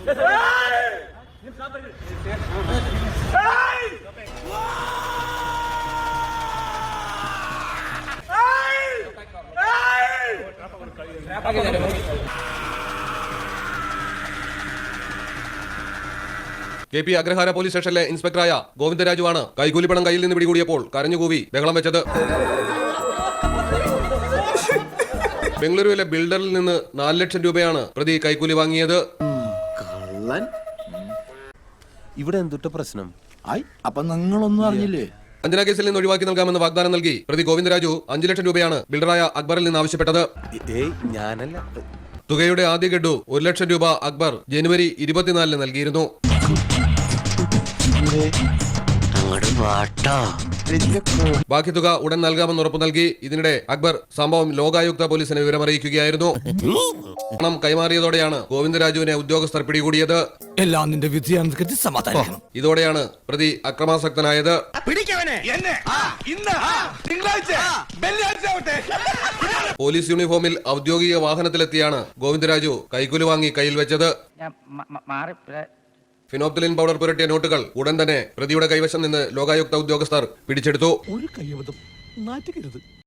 K P Agrahara police സ്റ്റേഷനിലെ ഇൻസ്പെക്ടറായ ഗോവിന്ദരാജുവാണ് കൈക്കൂലിപ്പണം കയ്യിൽ നിന്ന് പിടികൂടിയപ്പോൾ കരഞ്ഞുകൂവി ബഹളം വെച്ചത്. ബംഗളൂരുവിലെ ബിൽഡറിൽ നിന്ന് 4 ലക്ഷം രൂപയാണ് പ്രതി കൈക്കൂലി വാങ്ങിയത്. ഇവിടെ എന്തുട്ട പ്രശ്നം? അപ്പൊ നിങ്ങളൊന്നും അറിഞ്ഞില്ലേ? വഞ്ചന കേസിൽ നിന്ന് ഒഴിവാക്കി നൽകാമെന്ന് വാഗ്ദാനം നൽകി പ്രതി ഗോവിന്ദരാജു 5 ലക്ഷം രൂപയാണ് ബിൽഡറായ അക്ബറിൽ നിന്ന് ആവശ്യപ്പെട്ടത്. ഞാനല്ല. തുകയുടെ ആദ്യ ഗഡു 1 ലക്ഷം രൂപ അക്ബർ ജനുവരി 24 നൽകിയിരുന്നു. ബാക്കി തുക ഉടൻ നൽകാമെന്ന് ഉറപ്പു നൽകി. ഇതിനിടെ അക്ബർ സംഭവം ലോകായുക്ത പോലീസിനെ വിവരമറിയിക്കുകയായിരുന്നു. പണം കൈമാറിയതോടെയാണ് ഗോവിന്ദരാജുവിനെ ഉദ്യോഗസ്ഥർ പിടികൂടിയത്. ഇതോടെയാണ് പ്രതി അക്രമാസക്തനായത്. പോലീസ് യൂണിഫോമിൽ ഔദ്യോഗിക വാഹനത്തിലെത്തിയാണ് ഗോവിന്ദരാജു കൈക്കൂലി വാങ്ങി കയ്യിൽ വെച്ചത്. ഫിനോപ്തലിൻ പൗഡർ പുരട്ടിയ നോട്ടുകൾ ഉടൻ തന്നെ പ്രതിയുടെ കൈവശം നിന്ന് ലോകായുക്ത ഉദ്യോഗസ്ഥർ പിടിച്ചെടുത്തു.